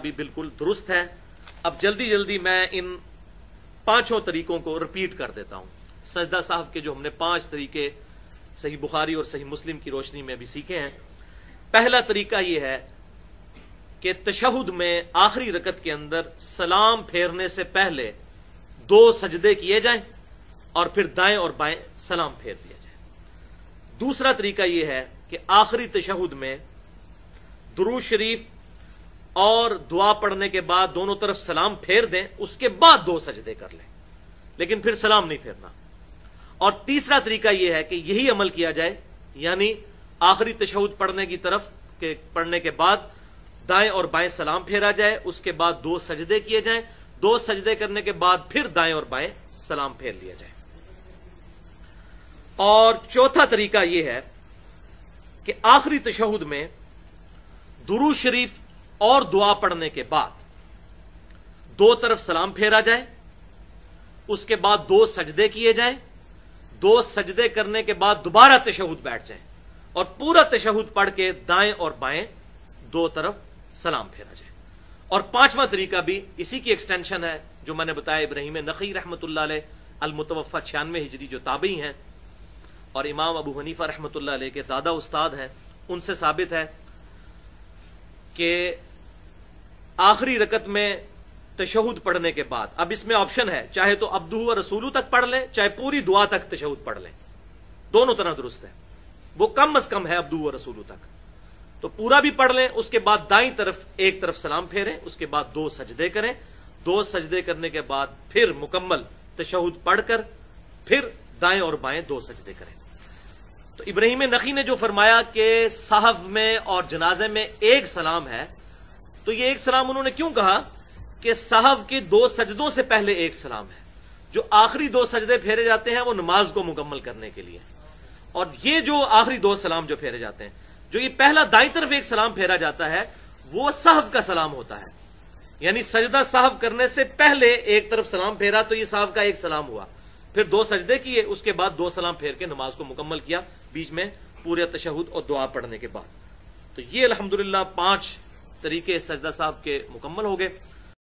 بھی بالکل درست ہے۔ اب جلدی جلدی میں ان پانچوں طریقوں کو رپیٹ کر دیتا ہوں۔ سجدہ صاحب کے جو ہم نے 5 طریقے صحیح بخاری اور صحیح مسلم کی روشنی میں بھی سیکھے ہیں۔ پہلا طریقہ یہ ہے کہ تشہد میں آخری رکعت کے اندر سلام پھیرنے سے پہلے 2 سجدے کیے جائیں اور پھر دائیں اور بائیں سلام پھیر دیا جائے۔ دوسرا طریقہ یہ ہے کہ آخری تشہد میں درود شریف اور دعا پڑھنے کے بعد دونوں طرف سلام پھیر دیں، اس کے بعد 2 سجدے کر لیں، لیکن پھر سلام نہیں پھیرنا۔ اور تیسرا طریقہ یہ ہے کہ یہی عمل کیا جائے، یعنی آخری تشہد پڑھنے کے بعد دائیں اور بائیں سلام پھیرا جائے، اس کے بعد 2 سجدے کیے جائیں، 2 سجدے کرنے کے بعد پھر دائیں اور بائیں سلام پھیر لیا جائے۔ اور چوتھا طریقہ یہ ہے کہ آخری تشہد میں درود شریف اور دعا پڑھنے کے بعد 2 طرف سلام پھیرا جائے، اس کے بعد 2 سجدے کیے جائیں، 2 سجدے کرنے کے بعد دوبارہ تشہد بیٹھ جائیں اور پورا تشہد پڑھ کے دائیں اور بائیں 2 طرف سلام پھیرا جائے۔ اور 5واں طریقہ بھی اسی کی ایکسٹینشن ہے جو میں نے بتایا، ابراہیم نخعی رحمۃ اللہ علیہ المتوفی 96 ہجری جو تابعی ہیں اور امام ابو حنیفہ رحمۃ اللہ علیہ کے دادا استاد ہیں، ان سے ثابت ہے کہ آخری رکعت میں تشہد پڑھنے کے بعد، اب اس میں آپشن ہے، چاہے تو عبدہ و رسولہ تک پڑھ لیں، چاہے پوری دعا تک تشہد پڑھ لیں، دونوں طرح درست ہے۔ وہ کم از کم ہے عبدہ و رسولہ تک، تو پورا بھی پڑھ لیں، اس کے بعد دائیں طرف ایک طرف سلام پھیریں، اس کے بعد 2 سجدے کریں، 2 سجدے کرنے کے بعد پھر مکمل تشہد پڑھ کر پھر دائیں اور بائیں 2 سجدے کریں۔ تو ابراہیم نخعی نے جو فرمایا کہ صحف میں اور جنازے میں ایک سلام ہے، تو یہ ایک سلام انہوں نے کیوں کہا کہ صحف کے 2 سجدوں سے پہلے ایک سلام ہے۔ جو آخری 2 سجدے پھیرے جاتے ہیں وہ نماز کو مکمل کرنے کے لیے، اور یہ جو آخری 2 سلام جو پھیرے جاتے ہیں، جو یہ پہلا دائیں طرف ایک سلام پھیرا جاتا ہے وہ صحف کا سلام ہوتا ہے، یعنی سجدہ صحف کرنے سے پہلے ایک طرف سلام پھیرا تو یہ صحف کا ایک سلام ہوا، پھر 2 سجدے کیے، اس کے بعد 2 سلام پھیر کے نماز کو مکمل کیا، بیچ میں پورے تشہد اور دعا پڑھنے کے بعد۔ تو یہ الحمدللہ 5 طریقے سجدہ صاحب کے مکمل ہو گئے۔